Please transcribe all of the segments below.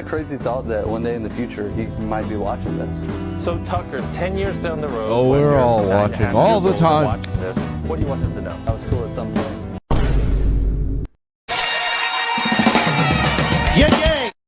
that crazy thought that one day in the future he might be watching this. So Tucker, 10 years down the road, oh, we're all watching all the time. Watching this, what do you want him to know? I was cool at some point.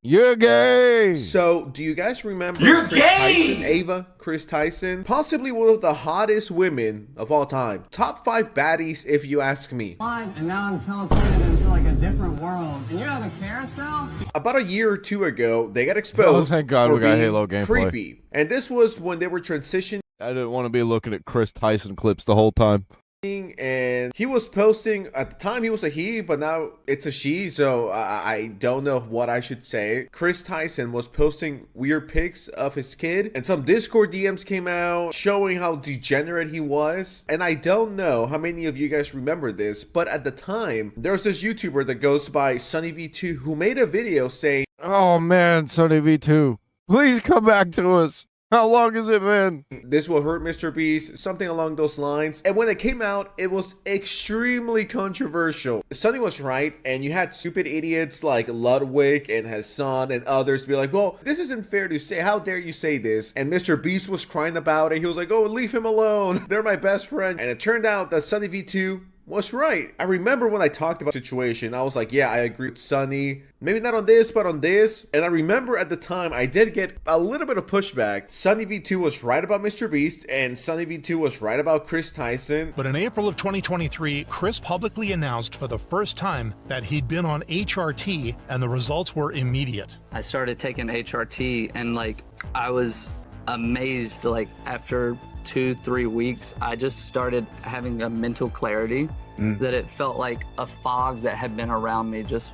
You're gay! So, do you guys remember You're Chris gay! Tyson, Ava? Chris Tyson? Possibly one of the hottest women of all time. Top 5 baddies, if you ask me. And now I'm teleported into like a different world. And you have a carousel? About a year or two ago, they got exposed thank God for we got being Halo gameplay. creepy. And this was when they were transitioning. I didn't want to be looking at Chris Tyson clips the whole time. And he was posting, at the time he was a he, but now it's a she, so I don't know what I should say. Chris Tyson was posting weird pics of his kid, and some Discord DMs came out showing how degenerate he was. And I don't know how many of you guys remember this, but at the time, there's this YouTuber that goes by SunnyV2 who made a video saying, Oh man, Sonny V2, please come back to us. How long has it been? this will hurt MrBeast, something along those lines. And when it came out, it was extremely controversial. Sonny was right, and you had stupid idiots like Ludwig and Hassan and others be like, well, this isn't fair to say. How dare you say this? And MrBeast was crying about it. He was like, oh, leave him alone. They're my best friend. And it turned out that Sonny V2 was right. I remember when I talked about the situation, I was like, yeah, I agree with Sonny. Maybe not on this, but on this. And I remember at the time, I did get a little bit of pushback. Sonny V2 was right about MrBeast, and Sonny V2 was right about Chris Tyson. But in April of 2023, Chris publicly announced for the first time that he'd been on HRT, and the results were immediate. I started taking HRT, and like I was amazed. Like after 2-3 weeks, I just started having a mental clarity that it felt like a fog that had been around me just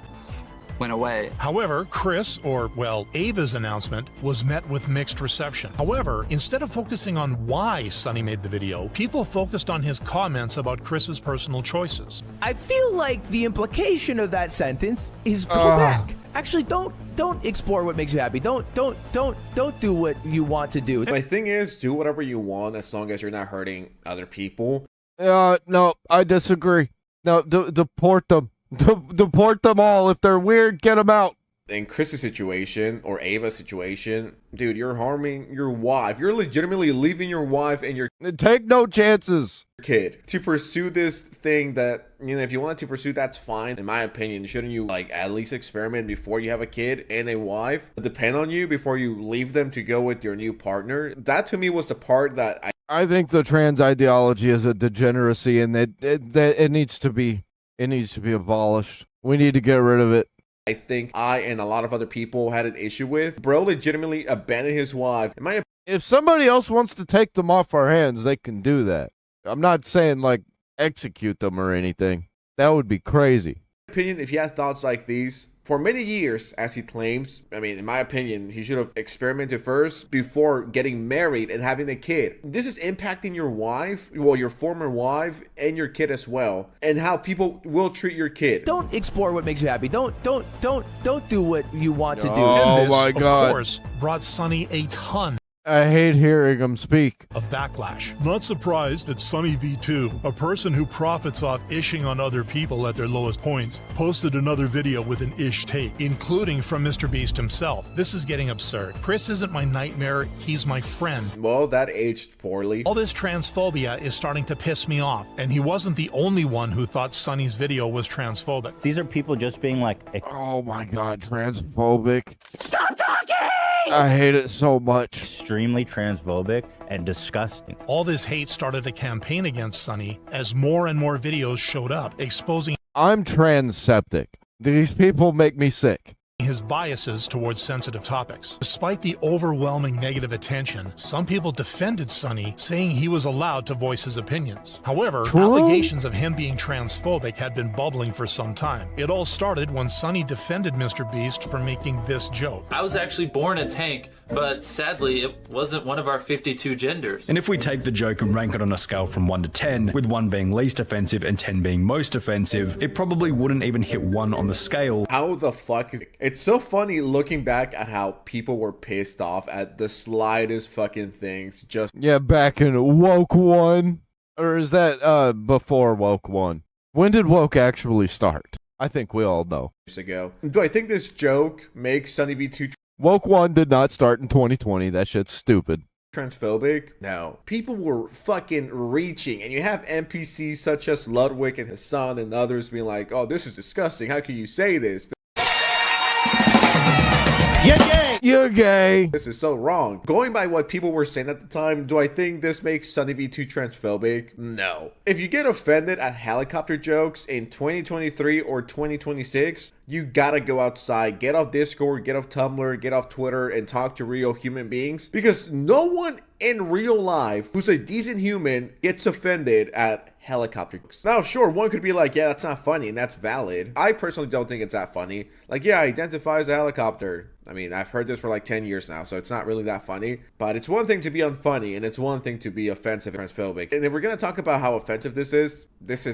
went away. However, Chris, or well, Ava's announcement was met with mixed reception. However, instead of focusing on why Sonny made the video, people focused on his comments about Chris's personal choices. I feel like the implication of that sentence is pull back. Actually, don't explore what makes you happy. Don't do what you want to do. My thing is, do whatever you want as long as you're not hurting other people. No, I disagree. No, deport them. Deport them all. If they're weird, get them out. In Chris's situation, or Ava's situation, dude, you're harming your wife. You're legitimately leaving your wife and your Take no chances. kid to pursue this thing that, you know, if you want to pursue, that's fine. In my opinion, shouldn't you like at least experiment before you have a kid and a wife? Depend on you before you leave them to go with your new partner. That to me was the part that I think the trans ideology is a degeneracy, and it needs to be abolished. We need to get rid of it. I think I and a lot of other people had an issue with. Bro legitimately abandoned his wife. If somebody else wants to take them off our hands, they can do that. I'm not saying like execute them or anything. That would be crazy. Opinion, if he had thoughts like these for many years, as he claims, I mean, in my opinion, he should have experimented first before getting married and having a kid. This is impacting your wife, well, your former wife, and your kid as well, and how people will treat your kid. Don't explore what makes you happy. Don't do what you want to do. Oh And this, my God. of course, brought Sonny a ton I hate hearing him speak. of backlash. Not surprised that Sonny V2, a person who profits off ishing on other people at their lowest points, posted another video with an ish take, including from MrBeast himself. This is getting absurd. Chris isn't my nightmare, he's my friend. Well, that aged poorly. All this transphobia is starting to piss me off, and he wasn't the only one who thought Sonny's video was transphobic. These are people just being like, Oh my God, transphobic. stop talking! I hate it so much. Extremely transphobic and disgusting. All this hate started a campaign against Sonny as more and more videos showed up exposing I'm transseptic. These people make me sick. his biases towards sensitive topics. Despite the overwhelming negative attention, some people defended Sonny, saying he was allowed to voice his opinions. However, allegations of him being transphobic had been bubbling for some time. It all started when Sonny defended MrBeast for making this joke. I was actually born a tank, but sadly it wasn't one of our 52 genders. And if we take the joke and rank it on a scale from 1 to 10, with 1 being least offensive and 10 being most offensive, it probably wouldn't even hit 1 on the scale. How the fuck is it's so funny looking back at how people were pissed off at the slightest fucking things. Just Yeah, back in Woke 1. Or is that before Woke 1? When did Woke actually start? I think we all know. years ago. Do I think this joke makes Sonny V2 Woke One did not start in 2020. That shit's stupid. Transphobic? No. People were fucking reaching, and you have NPCs such as Ludwig and his son and others being like, oh, this is disgusting. How can you say this? You're gay! You're gay! This is so wrong. Going by what people were saying at the time, do I think this makes Sunny V too transphobic? No. If you get offended at helicopter jokes in 2023 or 2026, you gotta go outside, get off Discord, get off Tumblr, get off Twitter, and talk to real human beings. Because no one in real life who's a decent human gets offended at helicopter jokes. Now, sure, one could be like, yeah, that's not funny, and that's valid. I personally don't think it's that funny. Like, yeah, identify as a helicopter. I mean, I've heard this for like 10 years now, so it's not really that funny. But it's one thing to be unfunny, and it's one thing to be offensive and transphobic. And if we're going to talk about how offensive this is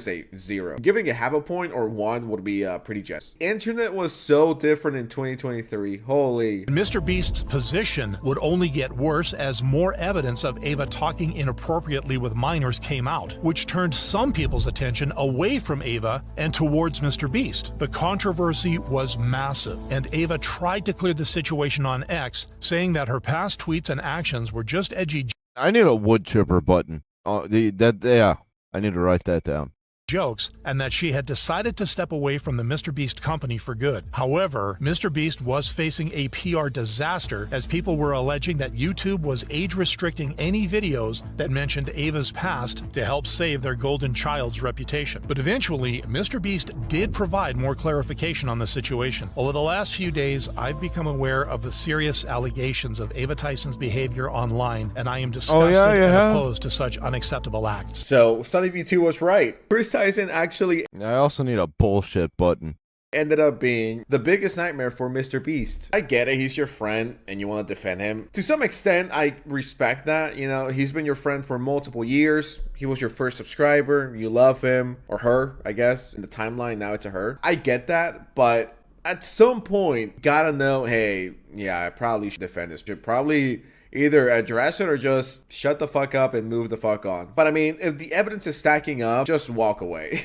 a 0. Giving it half a point or 1 would be pretty generous. Internet was so different in 2023. Holy. MrBeast's position would only get worse as more evidence of Ava talking inappropriately with minors came out, which turned some people's attention away from Ava and towards MrBeast. The controversy was massive, and Ava tried to clear the situation on X, saying that her past tweets and actions were just edgy I need a wood chipper button. Yeah, I need to write that down. jokes, and that she had decided to step away from the MrBeast company for good. However, MrBeast was facing a PR disaster as people were alleging that YouTube was age-restricting any videos that mentioned Ava's past to help save their golden child's reputation. But eventually, MrBeast did provide more clarification on the situation. Over the last few days, I've become aware of the serious allegations of Ava Tyson's behavior online, and I am disgusted and opposed to such unacceptable acts. So, Sunny V2 was right. Chris Tyson actually I also need a bullshit button. Ended up being the biggest nightmare for MrBeast. I get it, he's your friend and you want to defend him. To some extent, I respect that. You know, he's been your friend for multiple years. He was your first subscriber. You love him, or her, I guess. In the timeline, now it's a her. I get that, but at some point, gotta know, hey, yeah, I probably should defend this. Should probably either address it or just shut the fuck up and move the fuck on. But I mean, if the evidence is stacking up, just walk away.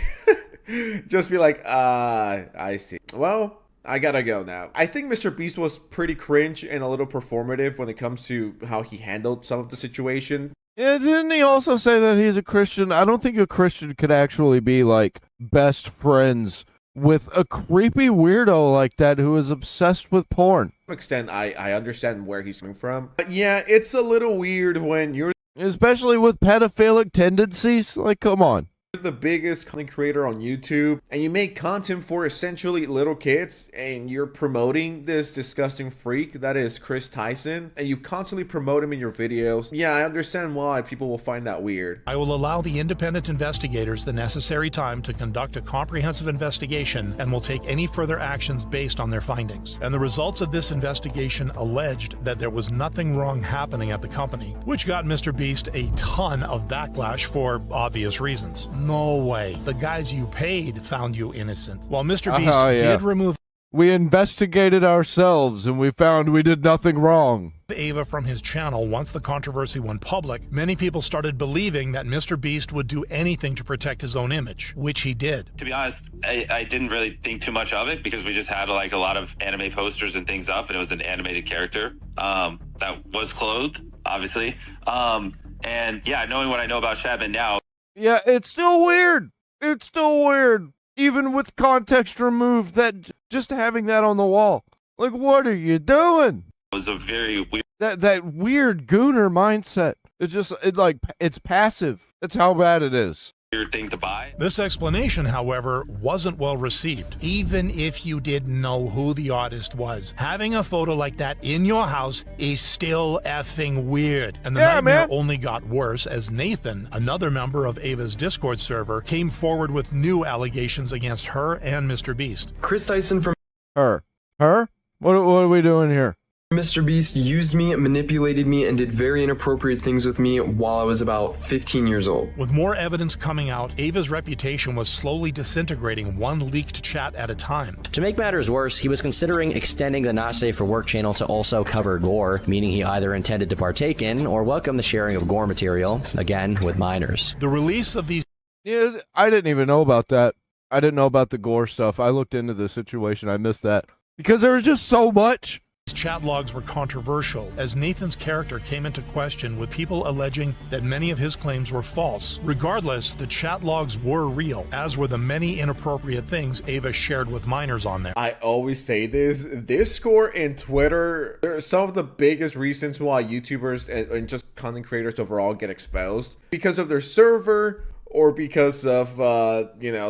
Just be like, I see. Well, I gotta go now. I think MrBeast was pretty cringe and a little performative when it comes to how he handled some of the situation. Yeah, didn't he also say that he's a Christian? I don't think a Christian could actually be, like, best friends with a creepy weirdo like that who is obsessed with porn. To some extent, I understand where he's coming from. But yeah, it's a little weird when you're... Especially with pedophilic tendencies. Like, come on. The biggest content creator on YouTube, and you make content for essentially little kids, and you're promoting this disgusting freak that is Chris Tyson, and you constantly promote him in your videos. Yeah, I understand why people will find that weird. I will allow the independent investigators the necessary time to conduct a comprehensive investigation and will take any further actions based on their findings. And the results of this investigation alleged that there was nothing wrong happening at the company, which got MrBeast a ton of backlash for obvious reasons. No way. The guys you paid found you innocent. While MrBeast did remove We investigated ourselves and we found we did nothing wrong. Ava from his channel once the controversy went public, many people started believing that MrBeast would do anything to protect his own image, which he did. To be honest, I didn't really think too much of it because we just had like a lot of anime posters and things up, and it was an animated character that was clothed, obviously. And yeah, knowing what I know about Shadman now. Yeah, it's still weird. It's still weird. Even with context removed, that just having that on the wall. Like, what are you doing? It was a very weird... That weird gooner mindset. It's passive. That's how bad it is. Weird thing to buy. This explanation, however, wasn't well received. Even if you didn't know who the artist was, having a photo like that in your house is still effing weird. And the nightmare only got worse as Nathan, another member of Ava's Discord server, came forward with new allegations against her and MrBeast. Chris Tyson from Her? What are we doing here? MrBeast used me, manipulated me, and did very inappropriate things with me while I was about 15 years old. With more evidence coming out, Ava's reputation was slowly disintegrating, one leaked chat at a time. To make matters worse, he was considering extending the Not Safe for Work channel to also cover gore, meaning he either intended to partake in or welcome the sharing of gore material, again, with minors. The release of these... Yeah, I didn't even know about that. I didn't know about the gore stuff. I looked into the situation. I missed that. Because there was just so much. Chat logs were controversial as Nathan's character came into question with people alleging that many of his claims were false. Regardless, the chat logs were real, as were the many inappropriate things Ava shared with minors on there. I always say this, Discord and Twitter, they're some of the biggest reasons why YouTubers and just content creators overall get exposed. Because of their server or because of,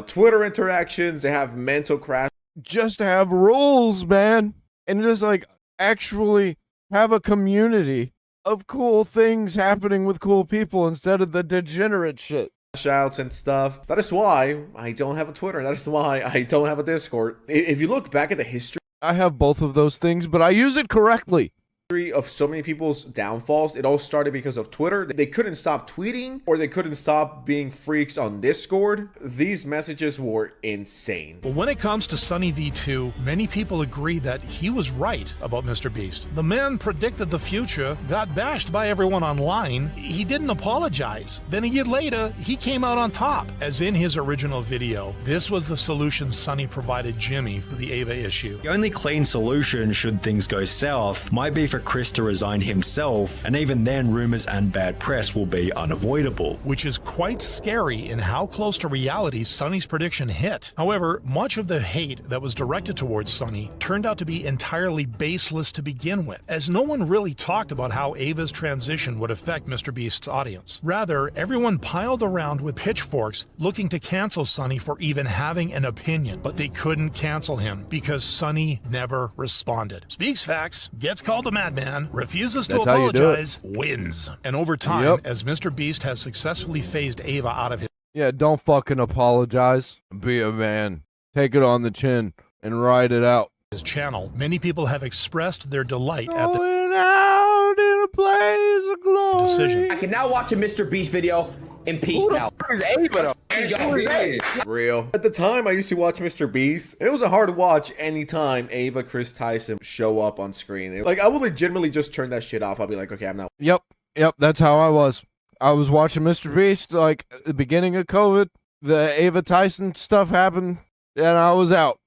Twitter interactions, they have mental crash. Just have rules, man. And just like actually have a community of cool things happening with cool people instead of the degenerate shit. Shouts and stuff. That is why I don't have a Twitter. That is why I don't have a Discord. If you look back at the history, I have both of those things, but I use it correctly. Of so many people's downfalls, it all started because of Twitter. They couldn't stop tweeting or they couldn't stop being freaks on Discord. These messages were insane. But when it comes to Sunny V2, many people agree that he was right about MrBeast. The man predicted the future, got bashed by everyone online. He didn't apologize. Then a year later, he came out on top. As in his original video, this was the solution Sunny provided Jimmy for the Ava issue. The only clean solution should things go south might be for Chris to resign himself, and even then rumors and bad press will be unavoidable. Which is quite scary in how close to reality Sunny's prediction hit. However, much of the hate that was directed towards Sunny turned out to be entirely baseless to begin with, as no one really talked about how Ava's transition would affect MrBeast's audience. Rather, everyone piled around with pitchforks looking to cancel Sunny for even having an opinion, but they couldn't cancel him because Sunny never responded. Speaks facts, gets called a madman, refuses to apologize, wins. And over time, as MrBeast has successfully phased Ava out of his don't fucking apologize. Be a man. Take it on the chin and ride it out. His channel, many people have expressed their delight at the out in a place of glory. decision. I can now watch a MrBeast video in peace now. Real. At the time, I used to watch MrBeast. It was a hard watch anytime Ava, Chris, Tyson show up on screen. Like, I would legitimately just turn that shit off. I'll be like, okay, I'm not. Yep, that's how I was. I was watching MrBeast, like, at the beginning of COVID. The Ava Tyson stuff happened, and I was out.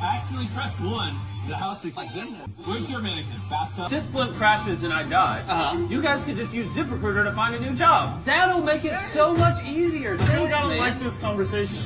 I accidentally pressed 1. The house is like this. Where's your mannequin? Bathtub? This blimp crashes and I die. You guys could just use ZipRecruiter to find a new job. That'll make it so much easier. Thanks, I don't like this conversation.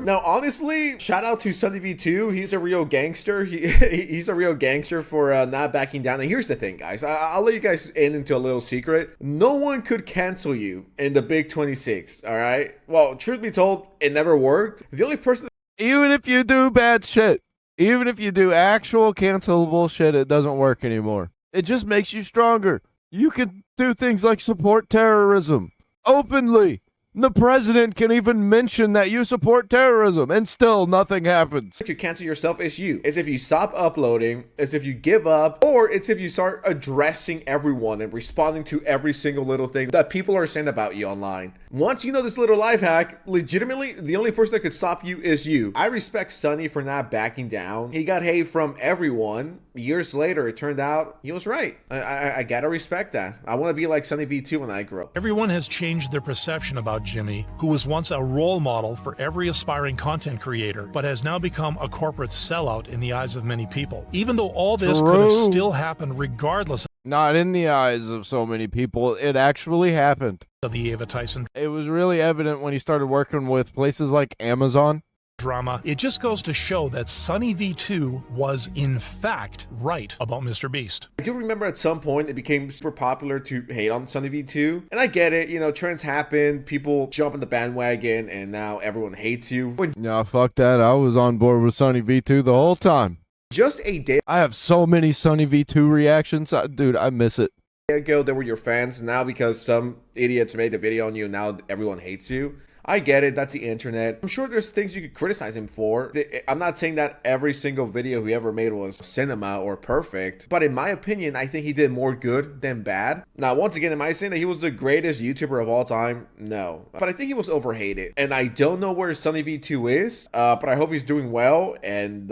Now, honestly, shout out to Sunny V2. He's a real gangster. He's a real gangster for not backing down. And here's the thing, guys. I'll let you guys in into a little secret. No one could cancel you in the Big 26, all right? Well, truth be told, it never worked. The only person... Even if you do bad shit, even if you do actual cancelable shit, it doesn't work anymore. It just makes you stronger. You can do things like support terrorism openly. The president can even mention that you support terrorism, and still nothing happens. To cancel yourself is you. It's if you stop uploading, it's if you give up, or it's if you start addressing everyone and responding to every single little thing that people are saying about you online. Once you know this little life hack, legitimately, the only person that could stop you is you. I respect Sunny for not backing down. He got hate from everyone. Years later, it turned out he was right. I gotta respect that. I want to be like Sunny V2 when I grow up. Everyone has changed their perception about Jimmy, who was once a role model for every aspiring content creator, but has now become a corporate sellout in the eyes of many people. Even though all this could have still happened regardless. Not in the eyes of so many people. It actually happened. Of the Ava Tyson. It was really evident when he started working with places like Amazon. Drama. It just goes to show that Sunny V2 was in fact right about MrBeast. I do remember at some point it became super popular to hate on Sunny V2, and I get it, you know, trends happen, people jump on the bandwagon, and now everyone hates you. No, fuck that. I was on board with Sunny V2 the whole time. Just a day. I have so many Sunny V2 reactions. Dude, I miss it. Ago, they were your fans. Now because some idiots made a video on you, now everyone hates you. I get it, that's the internet. I'm sure there's things you could criticize him for. I'm not saying that every single video he ever made was cinema or perfect, but in my opinion, I think he did more good than bad. Now, once again, am I saying that he was the greatest YouTuber of all time? No. But I think he was overhated. And I don't know where Sunny V2 is, but I hope he's doing well and,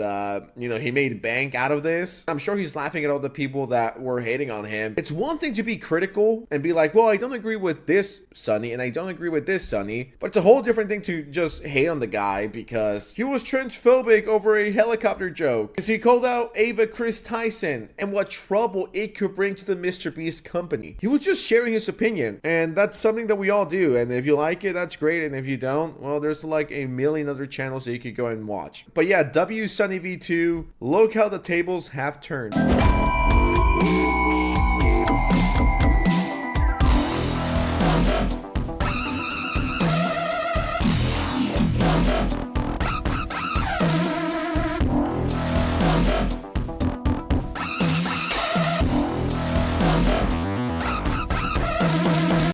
you know, he made bank out of this. I'm sure he's laughing at all the people that were hating on him. It's one thing to be critical and be like, well, I don't agree with this Sunny and I don't agree with this Sunny, but it's a whole different thing to just hate on the guy because he was transphobic over a helicopter joke. Because he called out Ava Chris Tyson and what trouble it could bring to the MrBeast company. He was just sharing his opinion, and that's something that we all do. And if you like it, that's great. And if you don't, well, there's like a million other channels that you could go and watch. But yeah, W Sunny V2, look how the tables have turned.